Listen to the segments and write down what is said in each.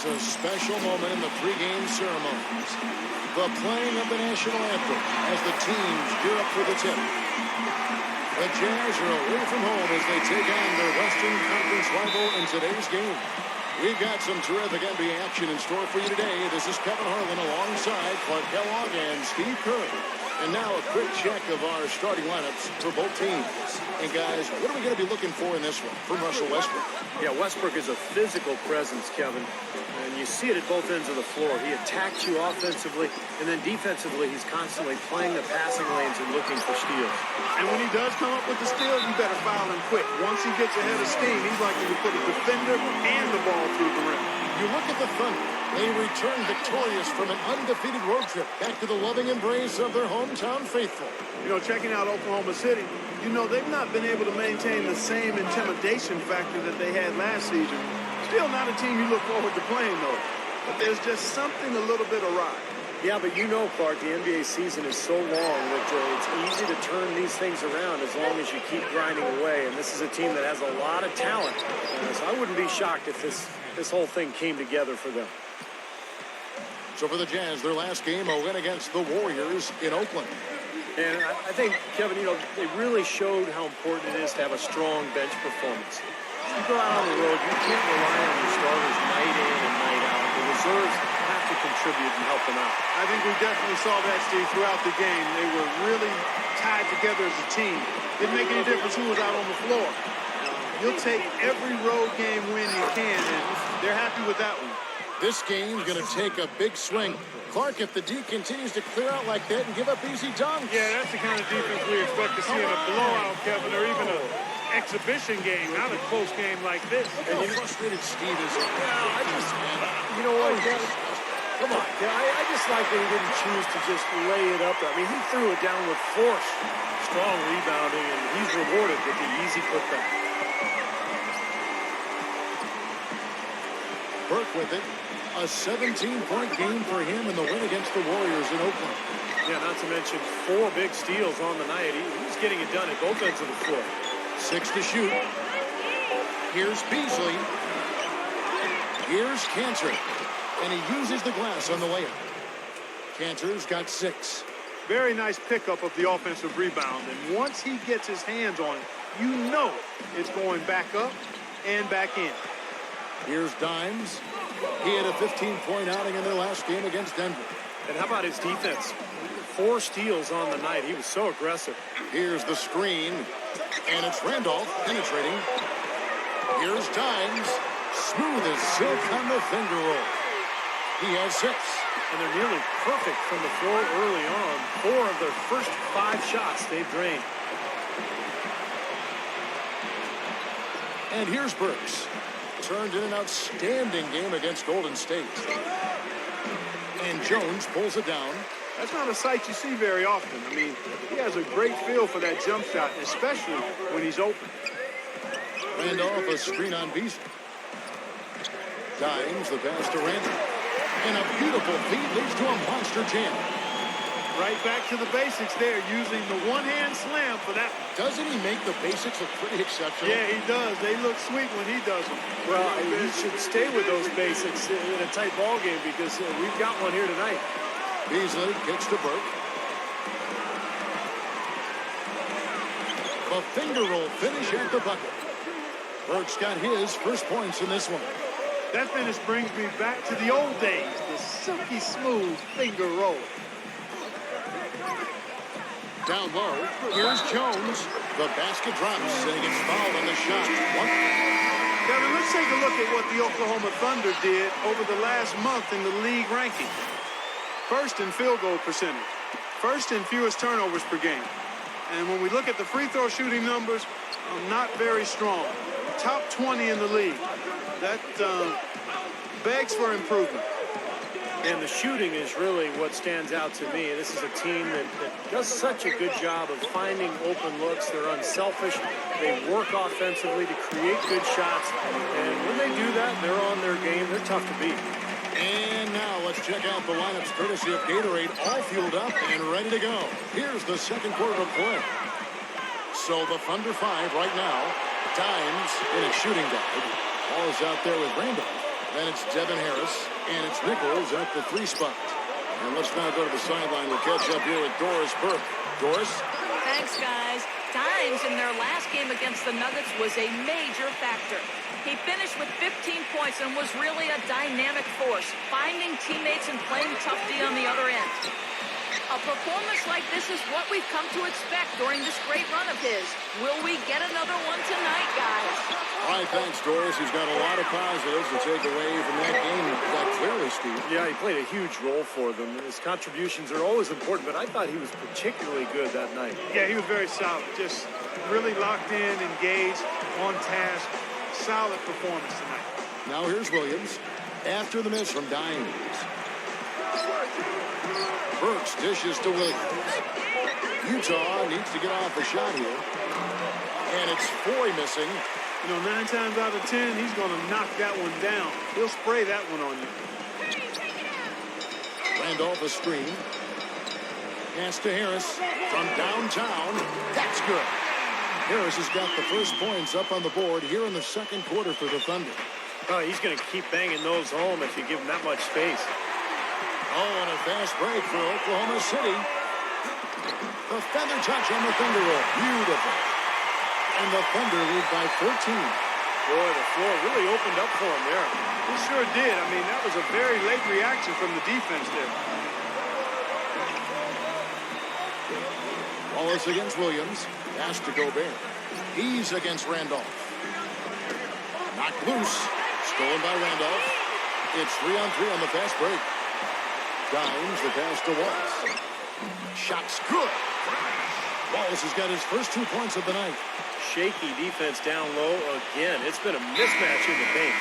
is a special moment in the pregame ceremonies. The playing of the national anthem as the teams gear up for the tip. The Jazz are away from home as they take on their Western Conference rival in today's game. We've got some terrific NBA action in store for you today. This is Kevin Harlan alongside Clark Kellogg and Steve Kerr. And now a quick check of our starting lineups for both teams. And guys, what are we going to be looking for in this one from Russell Westbrook? Yeah, Westbrook is a physical presence, Kevin. And you see it at both ends of the floor. He attacks you offensively, and then defensively, he's constantly playing the passing lanes and looking for steals. And when he does come up with the steal, you better foul him quick. Once he gets ahead of steam, he's likely to put a defender and the ball through the rim. You look at the Thunder. They return victorious from an undefeated road trip back to the loving embrace of their hometown faithful. You know, checking out Oklahoma City, you know, they've not been able to maintain the same intimidation factor that they had last season. Still not a team you look forward to playing, though. But there's just something a little bit awry. Yeah, but you know, Clark, the NBA season is so long that it's easy to turn these things around as long as you keep grinding away. And this is a team that has a lot of talent. So I wouldn't be shocked if this whole thing came together for them. So for the Jazz, their last game, a win against the Warriors in Oakland. And I think, Kevin, you know, they really showed how important it is to have a strong bench performance. You go out on the road, you can't rely on your starters night in and night out. The reserves have to contribute and help them out. I think we definitely saw that, Steve, throughout the game. They were really tied together as a team. Didn't make any difference who was out on the floor. You'll take every road game win you can, and they're happy with that one. This game's going to take a big swing. Clark, if the D continues to clear out like that and give up easy dunks. Yeah, that's the kind of defense we expect to see in a blowout, Kevin, or even an exhibition game, not a close game like this. And how frustrated Steve is. You know what, Kevin? Come on, I just like that he didn't choose to just lay it up. I mean, he threw it down with force. Strong rebounding, and he's rewarded with the easy putback. Burke with it. A 17-point game for him in the win against the Warriors in Oakland. Yeah, not to mention 4 big steals on the night. He's getting it done at both ends of the floor. 6 to shoot. Here's Beasley. Here's Cantor. And he uses the glass on the layup. Cantor's got 6. Very nice pickup of the offensive rebound. And once he gets his hands on it, you know it's going back up and back in. Here's Dimes. He had a 15-point outing in their last game against Denver. And how about his defense? 4 steals on the night. He was so aggressive. Here's the screen. And it's Randolph penetrating. Here's Dimes. Smooth as silk on the finger roll. He has 6. And they're nearly perfect from the floor early on. 4 of their first 5 shots they've drained. And here's Burks. Turned in an outstanding game against Golden State. And Jones pulls it down. That's not a sight you see very often. I mean, he has a great feel for that jump shot, especially when he's open. Randolph, a screen on Beasley. Dimes the pass to Randolph. And a beautiful feed leads to a monster jam. Right back to the basics there, using the one-hand slam for that. Doesn't he make the basics look pretty exceptional? Yeah, he does. They look sweet when he does them. Well, he should stay with those basics in a tight ball game because we've got one here tonight. Beasley kicks to Burke. A finger roll finish at the bucket. Burke's got his first points in this one. That finish brings me back to the old days, the silky smooth finger roll. Down low, here's Jones. The basket drops, and he gets fouled on the shot. Kevin, let's take a look at what the Oklahoma Thunder did over the last month in the league ranking. First in field goal percentage. First in fewest turnovers per game. And when we look at the free throw shooting numbers, not very strong. Top 20 in the league. That begs for improvement. And the shooting is really what stands out to me. This is a team that does such a good job of finding open looks. They're unselfish. They work offensively to create good shots. And when they do that, they're on their game. They're tough to beat. And now let's check out the lineups courtesy of Gatorade, all fueled up and ready to go. Here's the second quarter of play. So the Thunder 5 right now. Dimes in a shooting guard. Ball is out there with Randolph. Then it's Devin Harris, and it's Nichols at the 3 spot. And let's now go to the sideline. We'll catch up here with Doris Burke. Doris? Thanks, guys. Dimes in their last game against the Nuggets was a major factor. He finished with 15 points and was really a dynamic force, finding teammates and playing tough D on the other end. A performance like this is what we've come to expect during this great run of his. Will we get another one tonight, guys? All right, thanks, Doris. He's got a lot of positives to take away from that game. That clearly, Steve. Yeah, he played a huge role for them. His contributions are always important, but I thought he was particularly good that night. Yeah, he was very solid. Just really locked in, engaged, on task. Solid performance tonight. Now here's Williams after the miss from Dimes. Burks dishes to Williams. Utah needs to get off a shot here. And it's Foy missing. You know, 9 times out of 10, he's going to knock that one down. He'll spray that one on you. Randolph a screen. Pass to Harris from downtown. That's good. Harris has got the first points up on the board here in the second quarter for the Thunder. Oh, he's going to keep banging those home if you give him that much space. Oh, and a fast break for Oklahoma City. The feather touch on the Thunder roll. Beautiful. And the Thunder lead by 14. Boy, the floor really opened up for him there. He sure did. I mean, that was a very late reaction from the defense there. Wallace against Williams. Pass to Gobert. He's against Randolph. Knocked loose. Stolen by Randolph. It's 3-on-3 on the fast break. Dimes the pass to Wallace. Shot's good. Wallace has got his first 2 points of the night. Shaky defense down low again. It's been a mismatch in the paint.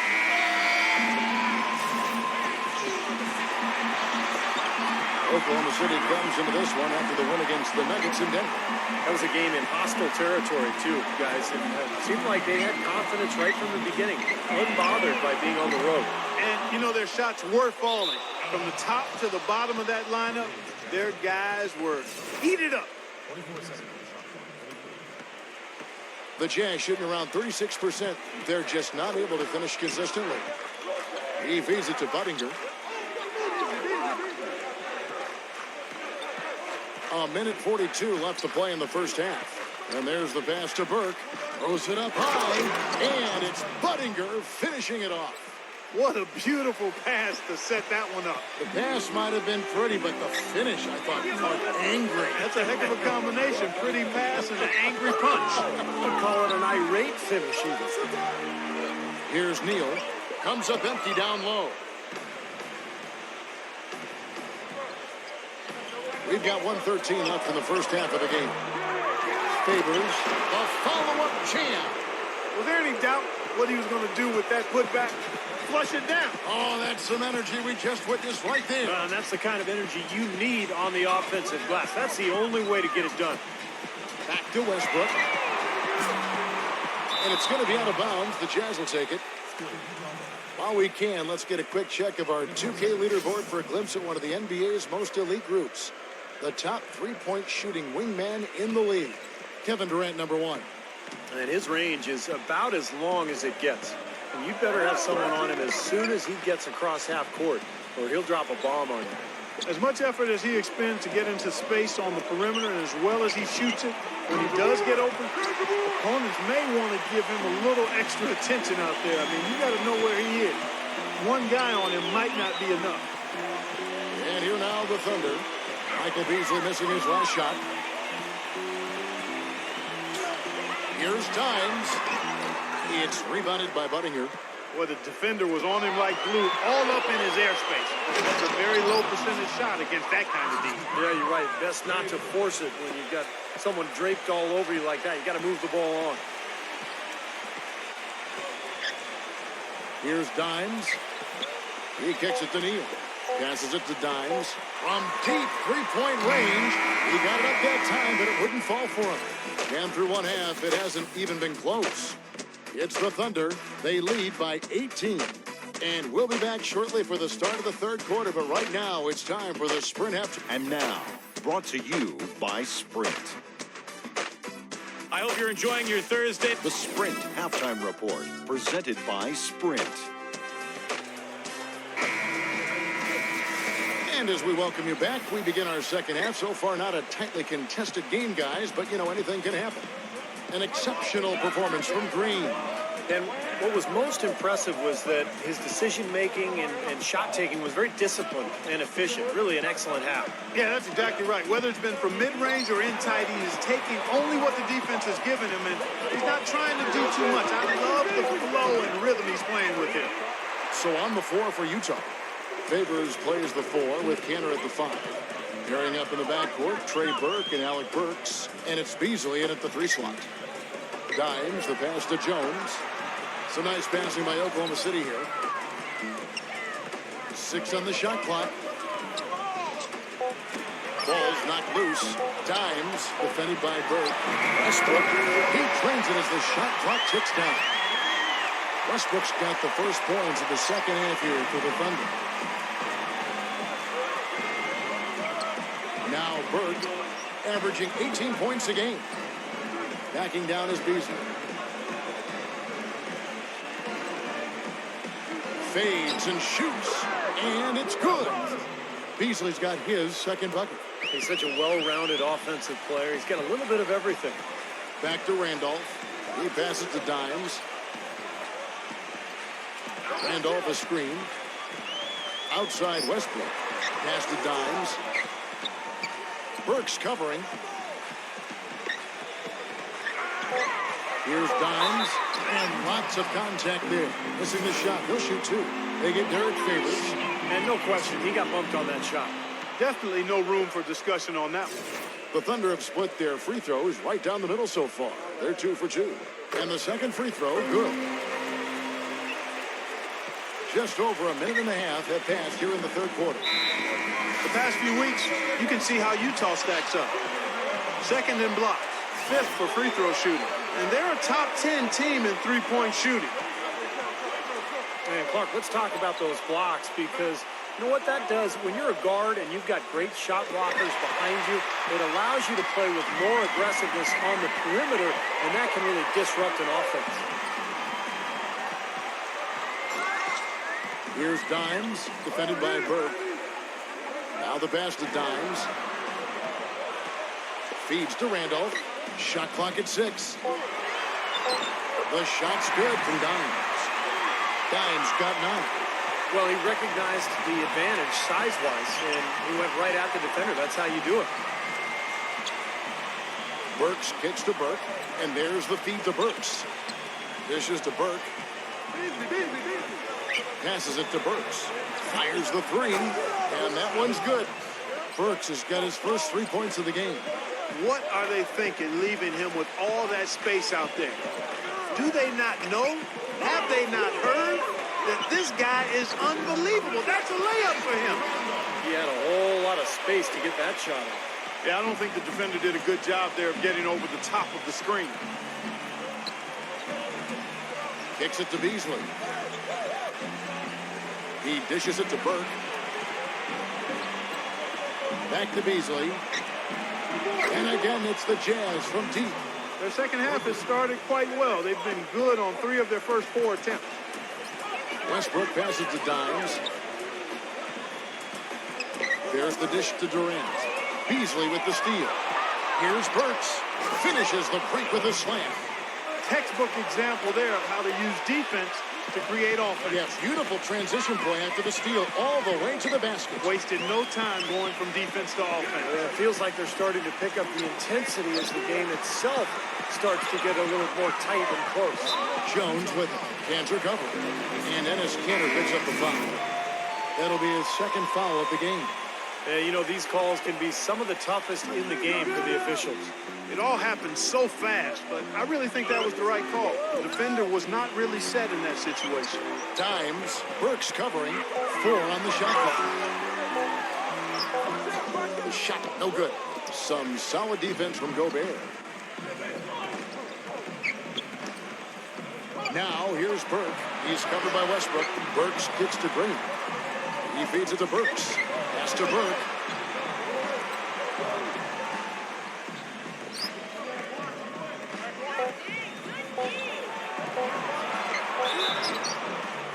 Oklahoma City comes into this one after the win against the Nuggets in Denver. That was a game in hostile territory, too, guys. And it seemed like they had confidence right from the beginning, unbothered by being on the road. And, you know, their shots were falling. From the top to the bottom of that lineup, their guys were heated up. The Jazz shooting around 36%. They're just not able to finish consistently. He feeds it to Buttinger. A minute 42 left to play in the first half. And there's the pass to Burke. Throws it up high. And it's Buttinger finishing it off. What a beautiful pass to set that one up. The pass might have been pretty, but the finish, I thought, felt angry. That's a heck of a combination. Pretty pass and an angry punch. I'd call it an irate finish even. Here's Neal. Comes up empty down low. We've got 1:13 left in the first half of the game. Favors a follow-up jam. Was there any doubt what he was going to do with that putback? Flush it down. Oh, that's some energy we just witnessed right there. And that's the kind of energy you need on the offensive glass. That's the only way to get it done. Back to Westbrook. And it's going to be out of bounds. The Jazz will take it. While we can, let's get a quick check of our 2K leaderboard for a glimpse at one of the NBA's most elite groups. The top three-point shooting wingman in the league. Kevin Durant, number 1. And his range is about as long as it gets. And you better have someone on him as soon as he gets across half court, or he'll drop a bomb on you. As much effort as he expends to get into space on the perimeter and as well as he shoots it, when he does get open, opponents may want to give him a little extra attention out there. I mean, you got to know where he is. One guy on him might not be enough. And here now the Thunder. Michael Beasley missing his last shot. Here's Dimes. It's rebounded by Buttinger. Well, the defender was on him like glue, all up in his airspace. That's a very low percentage shot against that kind of defense. Yeah, you're right. Best not to force it when you've got someone draped all over you like that. You got to move the ball on. Here's Dimes. He kicks it to Neal. Passes it to Dimes. From deep three-point range. He got it up that time, but it wouldn't fall for him. Down through one half, it hasn't even been close. It's the Thunder. They lead by 18. And we'll be back shortly for the start of the third quarter. But right now, it's time for the Sprint half. And now, brought to you by Sprint. I hope you're enjoying your Thursday. The Sprint Halftime Report, presented by Sprint. And as we welcome you back, we begin our second half. So far, not a tightly contested game, guys, but, you know, anything can happen. An exceptional performance from Green. And what was most impressive was that his decision-making and shot-taking was very disciplined and efficient. Really an excellent half. Yeah, that's exactly right. Whether it's been from mid-range or in tight, he is taking only what the defense has given him, and he's not trying to do too much. I love the flow and rhythm he's playing with here. So on the floor for Utah. Favors plays the 4 with Kanter at the 5. Pairing up in the backcourt, Trey Burke and Alec Burks. And it's Beasley in at the 3 slot. Dimes, the pass to Jones. Some nice passing by Oklahoma City here. 6 on the shot clock. Ball's knocked loose. Dimes, defended by Burke. Westbrook, he trains it as the shot clock ticks down. Westbrook's got the first points of the second half here for the Thunder. Now Burke, averaging 18 points a game. Backing down is Beasley. Fades and shoots, and it's good. Beasley's got his second bucket. He's such a well-rounded offensive player. He's got a little bit of everything. Back to Randolph. He passes to Dimes. Randolph a screen. Outside Westbrook. Pass to Dimes. Burks covering. Here's Dimes, and lots of contact there. Missing the shot. He'll shoot 2. They get Derek Favors. And no question, he got bumped on that shot. Definitely no room for discussion on that one. The Thunder have split their free throws right down the middle so far. They're 2 for 2. And the second free throw, good. Just over a minute and a half have passed here in the third quarter. The past few weeks, you can see how Utah stacks up. Second in blocks, 5th for free throw shooting. And they're a top 10 team in three-point shooting. And Clark, let's talk about those blocks, because you know what that does? When you're a guard and you've got great shot blockers behind you, it allows you to play with more aggressiveness on the perimeter, and that can really disrupt an offense. Here's Dimes, defended by Burke. Now the pass to Dimes. Feeds to Randolph. Shot clock at 6. The shot's good from Dimes. Dimes got 9. Well, he recognized the advantage size-wise, and he went right at the defender. That's how you do it. Burks kicks to Burke, and there's the feed to Burks. Dishes to Burke. Passes it to Burks. Fires the 3, and that one's good. Burks has got his first 3 points of the game. What are they thinking, leaving him with all that space out there? Do they not know? Have they not heard that this guy is unbelievable? That's a layup for him. He had a whole lot of space to get that shot off. Yeah, I don't think the defender did a good job there of getting over the top of the screen. Kicks it to Beasley. He dishes it to Burke. Back to Beasley. And again, it's the Jazz from deep. Their second half has started quite well. They've been good on 3 of their first 4 attempts. Westbrook passes to Dimes. There's the dish to Durant. Beasley with the steal. Here's Burks. Finishes the break with a slam. Textbook example there of how to use defense to create offense. Yeah, beautiful transition play after the steal all the way to the basket. Wasted no time going from defense to offense. It feels like they're starting to pick up the intensity as the game itself starts to get a little more tight and close. Jones with it. Kanter covering. And Enes Kanter picks up the foul. That'll be his second foul of the game. You know, these calls can be some of the toughest in the game for the officials. It all happened so fast, but I really think that was the right call. The defender was not really set in that situation. Dimes. Burks covering. 4 on the shot clock. Shot no good. Some solid defense from Gobert. Now here's Burke. He's covered by Westbrook. Burks kicks to Green. He feeds it to Burks. Pass to Burke.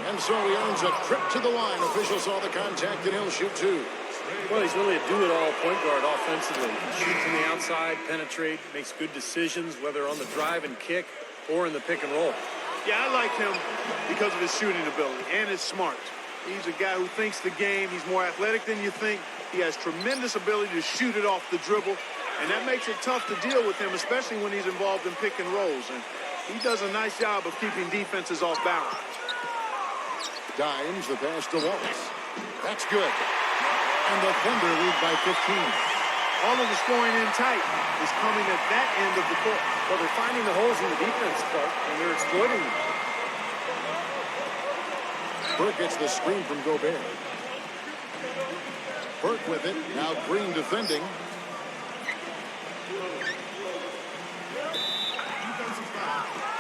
And so he earns a trip to the line. Officials saw the contact and he'll shoot 2. Well, he's really a do-it-all point guard offensively. Shoots from the outside, penetrate, makes good decisions, whether on the drive and kick or in the pick and roll. Yeah, I like him because of his shooting ability and his smarts. He's a guy who thinks the game. He's more athletic than you think. He has tremendous ability to shoot it off the dribble, and that makes it tough to deal with him, especially when he's involved in pick and rolls. And he does a nice job of keeping defenses off balance. Dimes the pass to Wallace. That's good. And the Thunder lead by 15. All of the scoring in tight is coming at that end of the court. Well, they're finding the holes in the defense, Clark, and they're exploiting them. Burke gets the screen from Gobert. Burke with it. Now Green defending.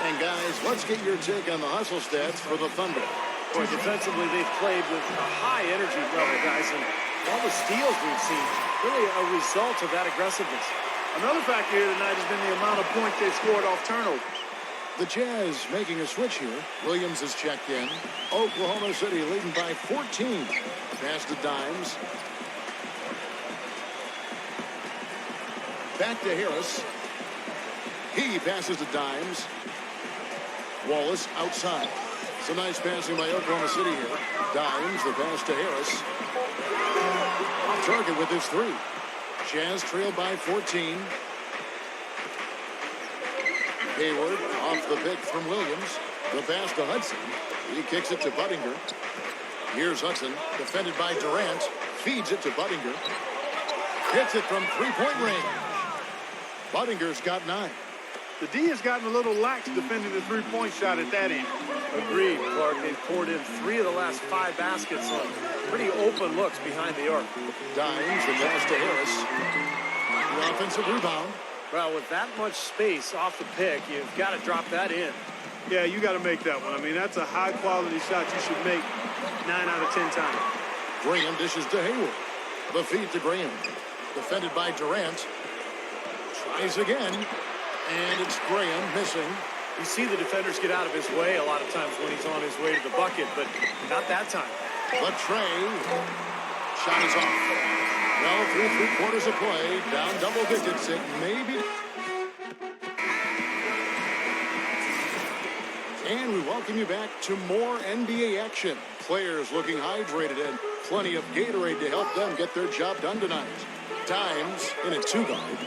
And guys, let's get your take on the hustle stats for the Thunder. Boy, defensively, they've played with a high energy level, guys, and all the steals we've seen, really a result of that aggressiveness. Another factor here tonight has been the amount of points they've scored off turnovers. The Jazz making a switch here. Williams is checked in. Oklahoma City leading by 14. Pass to Dimes. Back to Harris. He passes to Dimes. Wallace outside. Some nice passing by Oklahoma City here. Dimes, the pass to Harris. Off target with his three. Jazz trailed by 14. Hayward off the pick from Williams. The pass to Hudson. He kicks it to Buttinger. Here's Hudson, defended by Durant. Feeds it to Buttinger. Hits it from three-point range. Buttinger's got 9. The D has gotten a little lax defending the three-point shot at that end. Agreed, Clark. They've poured in 3 of the last 5 baskets on pretty open looks behind the arc. Dimes, the pass to Harris. The offensive rebound. Well, with that much space off the pick, you've got to drop that in. Yeah, you got to make that one. I mean, that's a high-quality shot you should make 9 out of 10 times. Graham dishes to Hayward. The feed to Graham. Defended by Durant. Tries again. And it's Graham missing. You see the defenders get out of his way a lot of times when he's on his way to the bucket, but not that time. The tray. Shot is off. Well, through 3/4 of play. Down double digits. It may be. And we welcome you back to more NBA action. Players looking hydrated and plenty of Gatorade to help them get their job done tonight. Dimes in a 2-guard.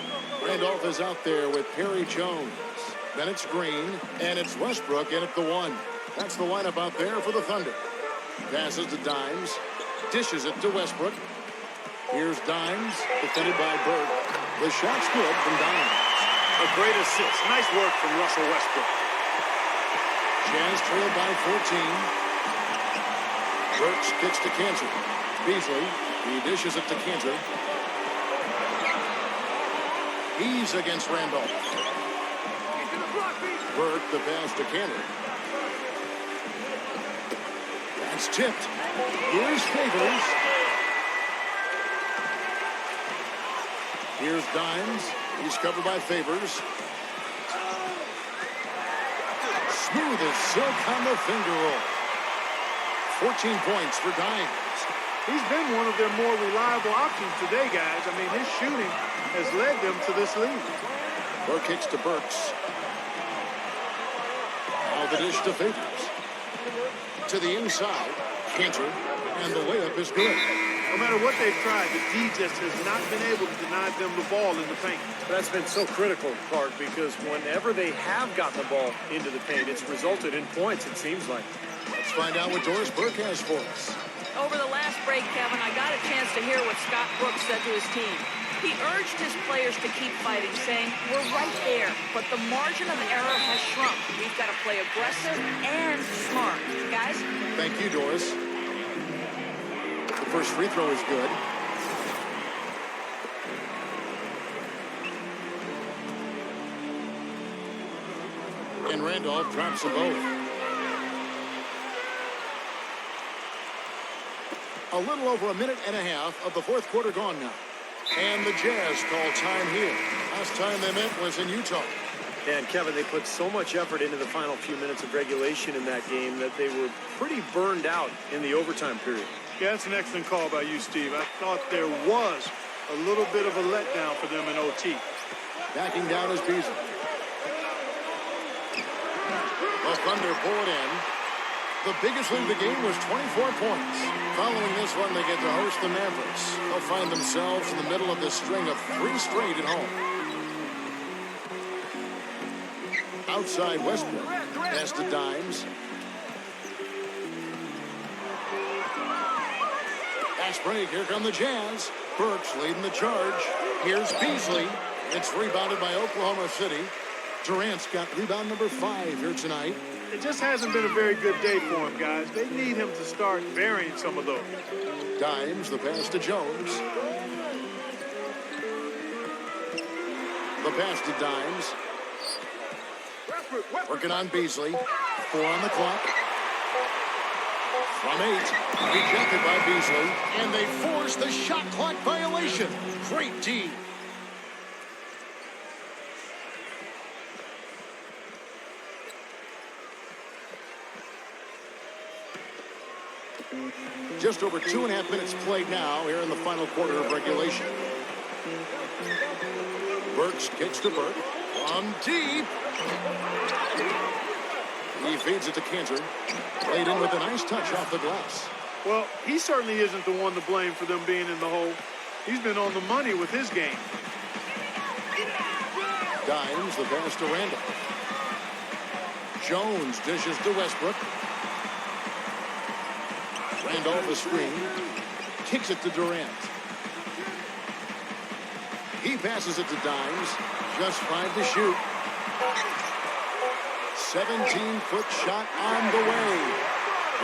Randolph is out there with Perry Jones. Then it's Green, and it's Westbrook in at the 1. That's the lineup out there for the Thunder. Passes to Dimes. Dishes it to Westbrook. Here's Dimes, defended by Burke. The shot's good from Dimes. A great assist. Nice work from Russell Westbrook. Jazz trailed by 14. Burks kicks to Cantor. Beasley, he dishes it to Cantor. He's against Randolph. Burke, the pass to Cantor. That's tipped. Here's Favors. Here's Dimes. He's covered by Favors. Smooth as silk on the finger roll. 14 points for Dimes. He's been one of their more reliable options today, guys. I mean, his shooting has led them to this lead. Burke kicks to Burks. Now the dish to Favors. To the inside. Cantor. And the layup is good. No matter what they've tried, the D just has not been able to deny them the ball in the paint. That's been so critical, Clark, because whenever they have gotten the ball into the paint, it's resulted in points, it seems like. Let's find out what Doris Burke has for us. Over the last break, Kevin, I got a chance to hear what Scott Brooks said to his team. He urged his players to keep fighting, saying, we're right there, but the margin of error has shrunk. We've got to play aggressive and smart. Guys? Thank you, Doris. The first free throw is good. And Randolph drops them both. A little over a minute and a half of the fourth quarter gone now. And the Jazz call time here. Last time they met was in Utah. And Kevin, they put so much effort into the final few minutes of regulation in that game that they were pretty burned out in the overtime period. Yeah, that's an excellent call by you, Steve. I thought there was a little bit of a letdown for them in OT. Backing down is Beasley. The Thunder pull it in. The biggest lead of the game was 24 points. Following this one, they get to host the Mavericks. They'll find themselves in the middle of this string of 3 straight at home. Outside Westbrook. Pass to Dimes. Fast break. Here come the Jazz. Burks leading the charge. Here's Beasley. It's rebounded by Oklahoma City. Durant's got rebound number 5 here tonight. It just hasn't been a very good day for him, guys. They need him to start varying some of those. Dimes, the pass to Jones. The pass to Dimes. Working on Beasley. 4 on the clock. From 8. Rejected by Beasley. And they force the shot clock violation. Great D. Just over 2.5 minutes played now here in the final quarter of regulation. Burks kicks to Burke. From deep. He feeds it to Cantor. Laid in with a nice touch off the glass. Well, he certainly isn't the one to blame for them being in the hole. He's been on the money with his game. Dimes, the pass to Randall. Jones dishes to Westbrook. Randolph a screen. Kicks it to Durant. He passes it to Dimes. Just 5 to shoot. 17-foot shot on the way.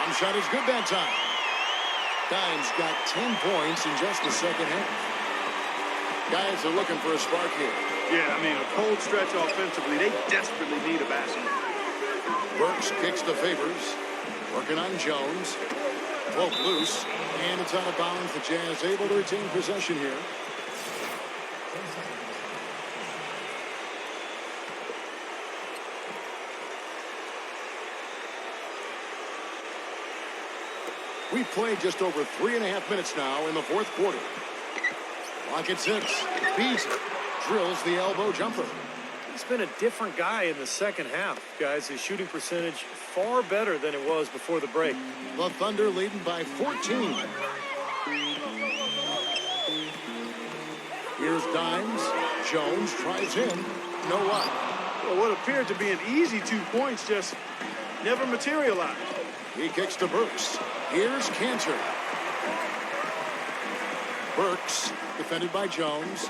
One shot is good that time. Dimes got 10 points in just the second half. Guys are looking for a spark here. Yeah, I mean, a cold stretch offensively. They desperately need a basket. Burks kicks to Favors. Working on Jones. Broke loose. And it's out of bounds. The Jazz able to retain possession here. We've played just over 3.5 minutes now in the fourth quarter. Clock at 6. Beasley drills the elbow jumper. He's been a different guy in the second half, guys. His shooting percentage far better than it was before the break. The Thunder leading by 14. Here's Dimes. Jones tries in. No luck. Well, what appeared to be an easy 2 points just never materialized. He kicks to Burks. Here's Cantor. Burks, defended by Jones.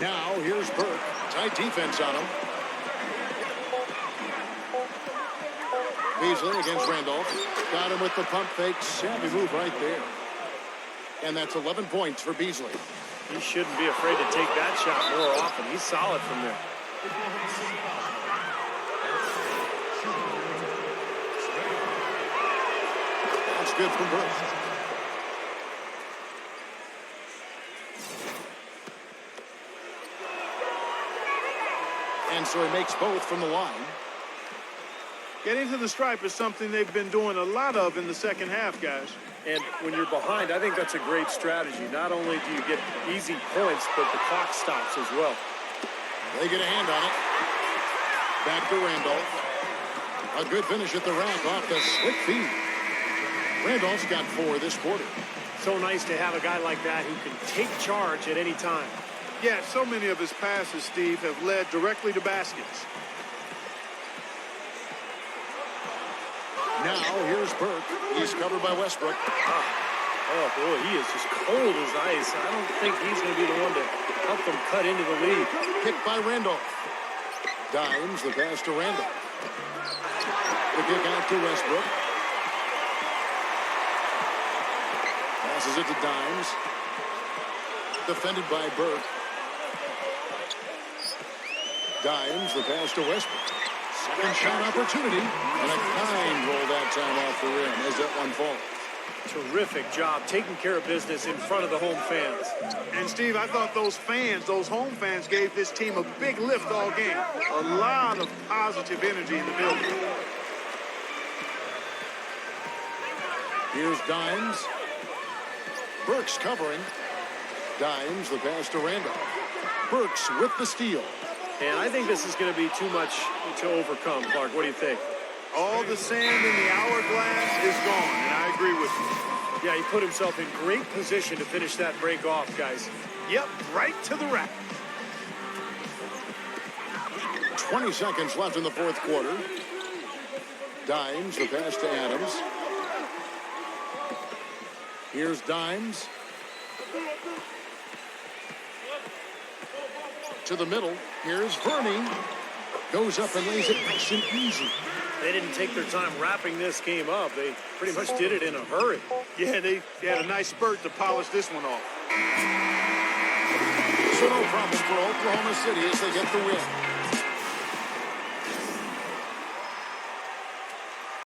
Now, here's Burke. Tight defense on him. Beasley against Randolph. Got him with the pump fake. Savvy move right there. And that's 11 points for Beasley. He shouldn't be afraid to take that shot more often. He's solid from there. That's good from Burke. And so he makes both from the line. Getting to the stripe is something they've been doing a lot of in the second half, guys. And when you're behind, I think that's a great strategy. Not only do you get easy points, but the clock stops as well. They get a hand on it. Back to Randolph. A good finish at the rack off the slick feed. Randolph's got 4 this quarter. So nice to have a guy like that who can take charge at any time. Yeah, so many of his passes, Steve, have led directly to baskets. Now, here's Burke. He's covered by Westbrook. Oh, boy, he is just cold as ice. I don't think he's going to be the one to help them cut into the lead. Picked by Randolph. Dimes, the pass to Randolph. The kick out to Westbrook. Passes it to Dimes. Defended by Burke. Dimes, the pass to Westbrook. Second shot opportunity. And a kind roll that time off the rim as that one falls. Terrific job taking care of business in front of the home fans. And, Steve, I thought those fans, those home fans, gave this team a big lift all game. A lot of positive energy in the building. Here's Dimes. Burks covering. Dimes, the pass to Randolph. Burks with the steal. And I think this is going to be too much to overcome, Clark. What do you think? All the sand in the hourglass is gone, and I agree with you. Yeah, he put himself in great position to finish that break off, guys. Yep, right to the rack. 20 seconds left in the fourth quarter. Dimes, the pass to Adams. Here's Dimes. To the middle. Here's Verney. Goes up and lays it nice and easy. They didn't take their time wrapping this game up. They pretty much did it in a hurry. Yeah, they had a nice spurt to polish this one off. So no problem for Oklahoma City as they get the win.